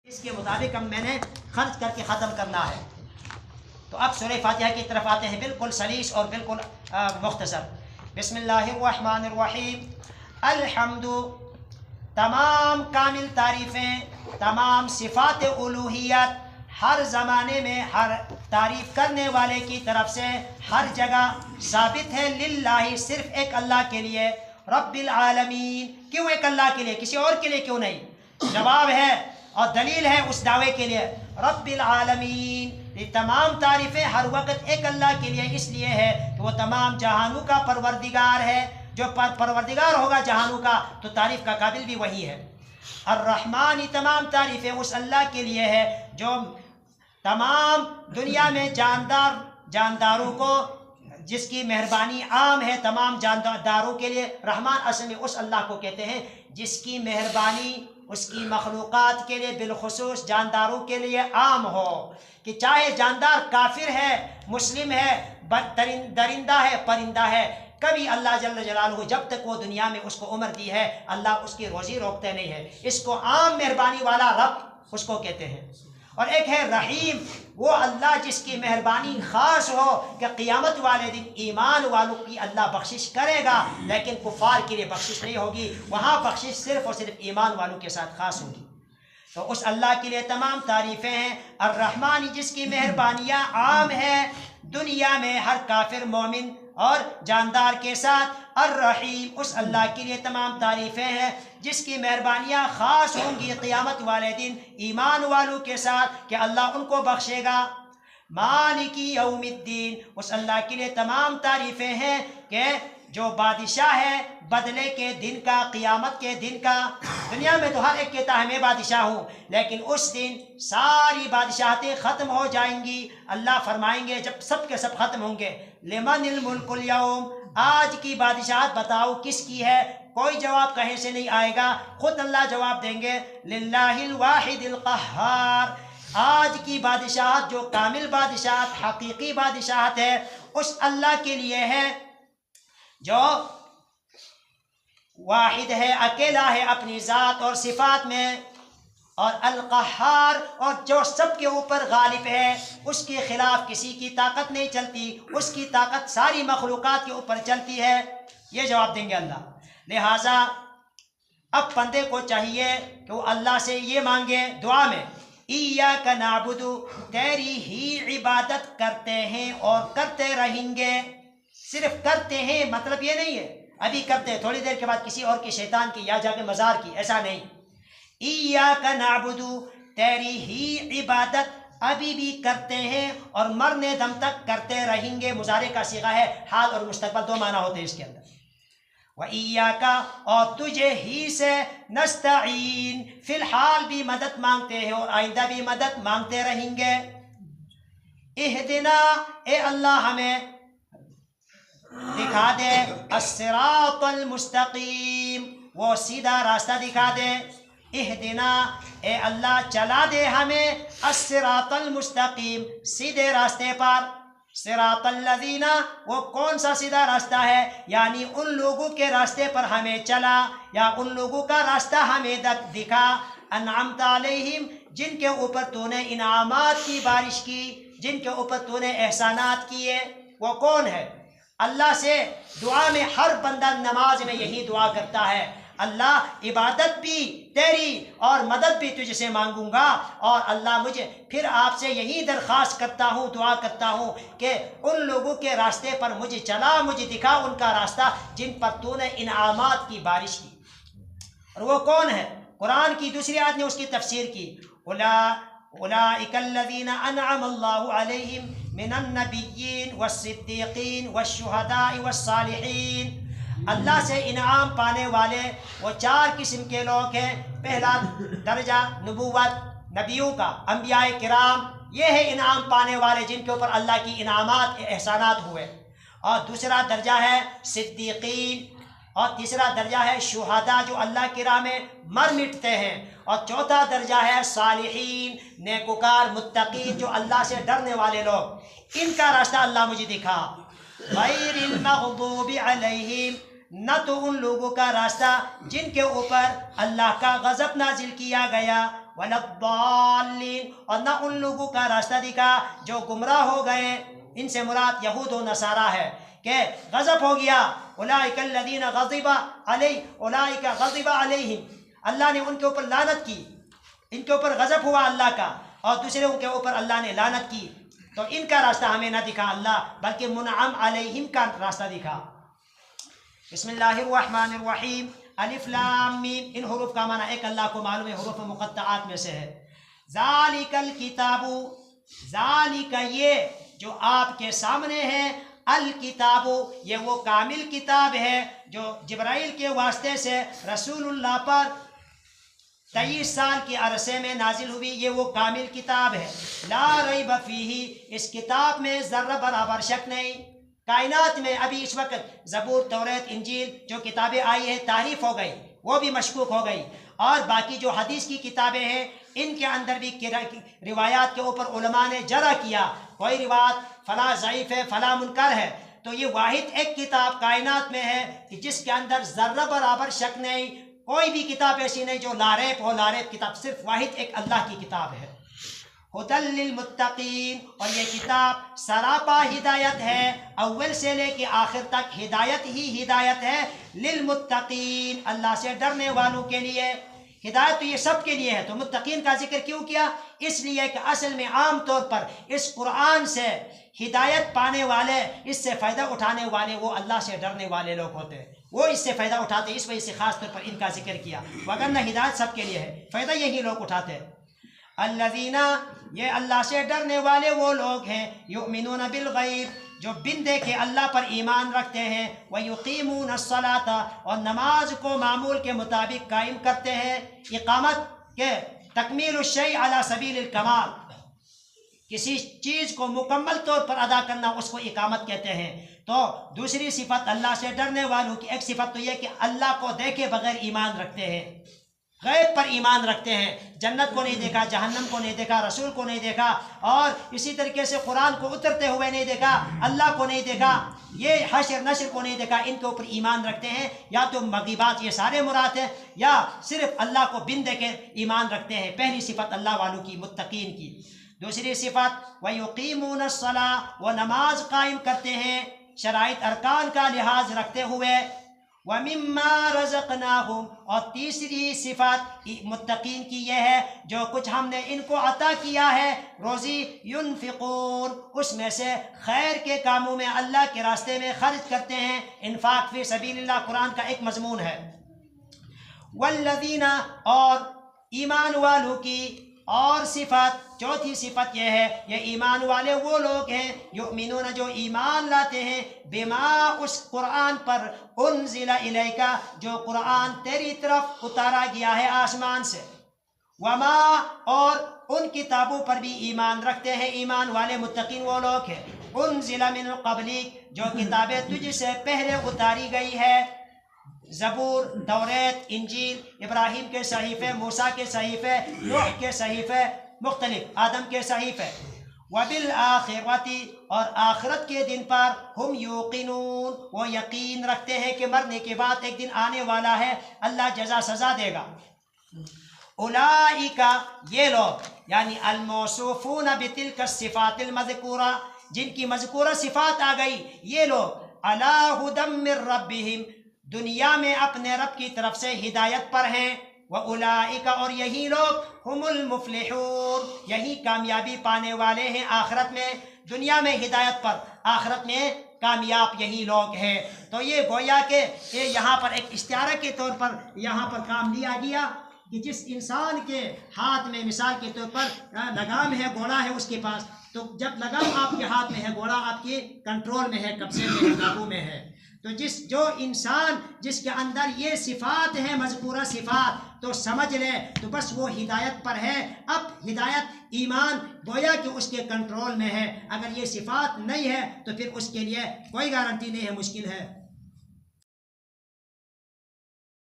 اس کے مطابق میں نے خرچ کر کے ختم کرنا ہے۔ تو اب سورہ فاتحہ کی طرف آتے ہیں، بالکل سلیس اور بالکل مختصر۔ بسم اللہ الرحمن الرحیم۔ الحمد، تمام کامل تعریفیں، تمام صفات الوہیت ہر زمانے میں ہر تعریف کرنے والے کی طرف سے ہر جگہ ثابت ہے، للہ، صرف ایک اللہ کے لیے، رب العالمین۔ کیوں ایک اللہ کے لیے، کسی اور کے لیے کیوں نہیں؟ جواب ہے اور دلیل ہے اس دعوے کے لیے، رب العالمین۔ یہ تمام تعریفیں ہر وقت ایک اللہ کے لیے اس لیے ہے کہ وہ تمام جہانوں کا پروردگار ہے۔ جو پروردگار ہوگا جہانوں کا تو تعریف کا قابل بھی وہی ہے۔ الرحمن، تمام تعریفیں اس اللہ کے لیے ہے جو تمام دنیا میں جانداروں کو، جس کی مہربانی عام ہے تمام جانداروں کے لیے۔ رحمان اصل میں اس اللہ کو کہتے ہیں جس کی مہربانی اس کی مخلوقات کے لیے، بالخصوص جانداروں کے لیے عام ہو، کہ چاہے جاندار کافر ہے، مسلم ہے، درندہ ہے، پرندہ ہے، کبھی اللہ جل جلالہ جب تک وہ دنیا میں اس کو عمر دی ہے اللہ اس کی روزی روکتے نہیں ہے۔ اس کو عام مہربانی والا رب اس کو کہتے ہیں۔ اور ایک ہے رحیم، وہ اللہ جس کی مہربانی خاص ہو کہ قیامت والے دن ایمان والوں کی اللہ بخشش کرے گا، لیکن کفار کے لیے بخشش نہیں ہوگی، وہاں بخشش صرف اور صرف ایمان والوں کے ساتھ خاص ہوگی۔ تو اس اللہ کے لیے تمام تعریفیں ہیں۔ الرحمن، جس کی مہربانیاں عام ہے دنیا میں ہر کافر، مومن اور جاندار کے ساتھ۔ الرحیم، اس اللہ کے لیے تمام تعریفیں ہیں جس کی مہربانیاں خاص ہوں گی قیامت والے دن ایمان والوں کے ساتھ کہ اللہ ان کو بخشے گا۔ مالک یوم الدین، اس اللہ کے لیے تمام تعریفیں ہیں کہ جو بادشاہ ہے بدلے کے دن کا، قیامت کے دن کا۔ دنیا میں تو ہر ایک کہتا ہے میں بادشاہ ہوں، لیکن اس دن ساری بادشاہتیں ختم ہو جائیں گی۔ اللہ فرمائیں گے جب سب کے سب ختم ہوں گے، لمن الملک اليوم، آج کی بادشاہت بتاؤ کس کی ہے؟ کوئی جواب کہیں سے نہیں آئے گا، خود اللہ جواب دیں گے، للہ الواحد القہار۔ آج کی بادشاہت جو کامل بادشاہت، حقیقی بادشاہت ہے، اس اللہ کے لیے ہے جو واحد ہے، اکیلا ہے اپنی ذات اور صفات میں، اور القہار، اور جو سب کے اوپر غالب ہے، اس کے خلاف کسی کی طاقت نہیں چلتی، اس کی طاقت ساری مخلوقات کے اوپر چلتی ہے۔ یہ جواب دیں گے اللہ۔ لہٰذا اب بندے کو چاہیے کہ وہ اللہ سے یہ مانگے دعا میں، ایاک نعبد، تیری ہی عبادت کرتے ہیں اور کرتے رہیں گے۔ صرف کرتے ہیں مطلب یہ نہیں ہے ابھی کرتے ہیں تھوڑی دیر کے بعد کسی اور کی، شیطان کی یا جا کے مزار کی، ایسا نہیں۔ ایاک نعبد، تیری ہی عبادت ابھی بھی کرتے ہیں اور مرنے دم تک کرتے رہیں گے۔ مضارع کا صیغہ ہے، حال اور مستقبل دو معنی ہوتے ہیں اس کے اندر۔ وَإِيَّاكَ، اور تجھے ہی سے، نستعین، فی الحال بھی مدد مانگتے ہیں اور آئندہ بھی مدد مانگتے رہیں گے۔ اہدنا، اے اللہ ہمیں دکھا دے، الصراط المستقیم، وہ سیدھا راستہ دکھا دے۔ اہدنا، اے اللہ چلا دے ہمیں، الصراط المستقیم، سیدھے راستے پر۔ صراط الذین، وہ کون سا سیدھا راستہ ہے؟ یعنی ان لوگوں کے راستے پر ہمیں چلا، یا ان لوگوں کا راستہ ہمیں دکھا، انعمت علیہم، جن کے اوپر تو نے انعامات کی بارش کی، جن کے اوپر تو نے احسانات کیے۔ وہ کون ہے؟ اللہ سے دعا میں ہر بندہ نماز میں یہی دعا کرتا ہے، اللہ عبادت بھی تیری اور مدد بھی تجھ سے مانگوں گا، اور اللہ مجھے پھر آپ سے یہی درخواست کرتا ہوں، دعا کرتا ہوں کہ ان لوگوں کے راستے پر مجھے چلا، مجھے دکھا ان کا راستہ جن پر تو نے انعامات کی بارش کی۔ اور وہ کون ہے؟ قرآن کی دوسری آیت نے اس کی تفسیر کی، اولئک الذین انعم اللہ علیہم من النبیین والصدیقین والشہداء والصالحین۔ اللہ سے انعام پانے والے وہ چار قسم کے لوگ ہیں۔ پہلا درجہ نبوت، نبیوں کا، انبیاء کرام، یہ ہے انعام پانے والے جن کے اوپر اللہ کی انعامات، احسانات ہوئے۔ اور دوسرا درجہ ہے صدیقین، اور تیسرا درجہ ہے شہداء جو اللہ کی راہ میں مر مٹتے ہیں، اور چوتھا درجہ ہے صالحین، نیکوکار، متقین، جو اللہ سے ڈرنے والے لوگ۔ ان کا راستہ اللہ مجھے دکھا۔ غیر المغضوب علیہم، نہ تو ان لوگوں کا راستہ جن کے اوپر اللہ کا غضب نازل کیا گیا، वलद्दाल्लीन, और न उन लोगों का रास्ता दिखा जो गुमराह हो गए। इनसे मुराद यहूद व नसारा है कि गज़ब हो गया। उलाइका अल्लज़ीना ग़ज़िबा अलैहिम, अल्लाह ने उनके ऊपर लानत की, इनके ऊपर गज़ब हुआ अल्लाह का, और दूसरे के ऊपर अल्लाह ने लानत की। तो इनका रास्ता हमें ना दिखा अल्लाह, बल्कि मुनअम अलैहिम का रास्ता दिखा। बिस्मिल्लाहिर्रहमानिर्रहीम, अलिफ लाम मीम, इन हुरूफ का माना एक अल्लाह को मालूम है, हुरूफ मुक़त्तआत में से है। ज़ालिकल किताबु, ज़ालिका ये जो आपके सामने है, अल किताबु ये वो कामिल किताब है जो जिब्राइल के वास्ते से रसूलुल्लाह पर 23 साल के अरसे में नाजिल हुई। ये वो कामिल किताब है। ला रैब फीही, इस किताब में ज़र्रा बराबर शक नहीं। कायनात में अभी इस वक्त ज़बूर, तौरात, इंजील जो किताबें आई है तारीफ हो गई, वो भी मशकूक हो गई, और बाकी जो हदीस की किताबें हैं इनके अंदर भी रिवायात के ऊपर उलमा ने जरा किया, कोई रिवायत फला ज़ईफ़ है, फला मुनकर है। तो ये वाहिद एक किताब कायनात में है कि जिसके अंदर ज़र्रा बराबर शक नहीं। कोई भी किताब ऐसी नहीं जो लारेब हो, लारेब किताब सिर्फ वाहिद एक अल्लाह की किताब है। हुदल लिल मुत्तकीन, और ये किताब सरापा हिदायत है, अव्वल से लेके आखिर तक हिदायत ही हिदायत है। लिल मुत्तकीन, अल्लाह से डरने वालों के लिए। हिदायत तो ये सब के लिए है, तो मुत्तकीन का जिक्र क्यों किया? इसलिए कि असल में आम तौर पर इस कुरान से हिदायत पाने वाले, इससे फ़ायदा उठाने वाले वो अल्लाह से डरने वाले लोग होते हैं, वो इससे फ़ायदा उठाते, इस वजह से ख़ास तौर पर इनका जिक्र किया। वगरना हिदायत सब के लिए है, फ़ायदा यही लोग उठाते हैं। अल्लज़ीना, ये अल्लाह से डरने वाले वो लोग हैं, युमिनून बिल गैब, जो बिन देखे अल्लाह पर ईमान रखते हैं। व युकीमून अस्सलाता, और नमाज को मामूल के मुताबिक कायम करते हैं। इकामत के तकमील शै अला सबील कमाल, किसी चीज़ को मुकम्मल तौर पर अदा करना उसको इकामत कहते हैं। तो दूसरी सिफत अल्लाह से डरने वालों की एक सिफत तो यह कि अल्लाह को देखे बगैर ईमान रखते हैं, गैब पर ईमान रखते हैं। जन्नत को नहीं देखा, जहन्नम को नहीं देखा, रसूल को नहीं देखा, और इसी तरीके से कुरान को उतरते हुए नहीं देखा, अल्लाह को नहीं देखा, ये हशर नशर को नहीं देखा, इनके ऊपर ईमान रखते हैं। या तो मगीबात ये सारे मुराद हैं, या सिर्फ अल्लाह को बिन देखे ईमान रखते हैं। पहली सिफत अल्लाह वालों की, मुत्तकीन की। दूसरी सिफत व युकीमून अस्सलाह, वो नमाज कायम करते हैं शराइत अरकान का लिहाज रखते हुए। व मिम्मा रज़क़नाहुम, और तीसरी सिफत मुत्तकीन की यह है जो कुछ हमने इनको अता किया है, रोज़ी युनफ़िक़ून, उसमें से खैर के कामों में अल्लाह के रास्ते में खर्च करते हैं। इन्फ़ाक़ फ़ी सबीलिल्लाह कुरान का एक मज़मून है। वल्लज़ीना, और ईमान वालों की और सिफत, चौथी सिफत यह है, ये ईमान वाले वो लोग हैं युमिनून, जो ईमान लाते हैं, बिमा, उस कुरान पर, उन्ज़िला इलैका, जो कुरान तेरी तरफ उतारा गया है आसमान से। वमा, और उन किताबों पर भी ईमान रखते हैं ईमान वाले मुत्तकीन वो लोग हैं। उन्ज़िला मिन क़ब्लिक, जो किताबें तुझसे पहले उतारी गई है, ज़बूर, तौरात, इंजील, इब्राहिम के सहीफ़े, मूसा के सहीफ़े, नूह के सहीफ़े, मुख्तलिफ आदम के सहीफ़े। वबिल आखिरती, और आखिरत के दिन पर, हम यूक़िनून, वो यकीन रखते हैं कि मरने के बाद एक दिन आने वाला है, अल्लाह जज़ा सज़ा देगा। उलाइका, ये लोग, यानी अल-मौसूफ़ून बितिल्का सिफ़ातिल मज़कूरा, जिनकी मज़कूरा सिफ़ात आ गई, ये लोग अला हुदम मिर रब्बिहिम, दुनिया में अपने रब की तरफ से हिदायत पर हैं। व उलाइका, और यही लोग हुमुल मुफ्लिहून, यही कामयाबी पाने वाले हैं आखिरत में। दुनिया में हिदायत पर, आखिरत में कामयाब यही लोग हैं। तो ये गोया के ये यहाँ पर एक इस्तिआरा के तौर पर यहाँ पर काम लिया गया कि जिस इंसान के हाथ में मिसाल के तौर पर लगाम है, घोड़ा है उसके पास, तो जब लगाम आपके हाथ में है, घोड़ा आपके कंट्रोल में है, कब्जे में है, काबू में है, तो जो इंसान जिसके अंदर ये सिफात है, मज़कूरा सिफात, तो समझ ले तो बस वो हिदायत पर है। अब हिदायत, ईमान गोया कि उसके कंट्रोल में है। अगर ये सिफात नहीं है तो फिर उसके लिए कोई गारंटी नहीं है, मुश्किल है।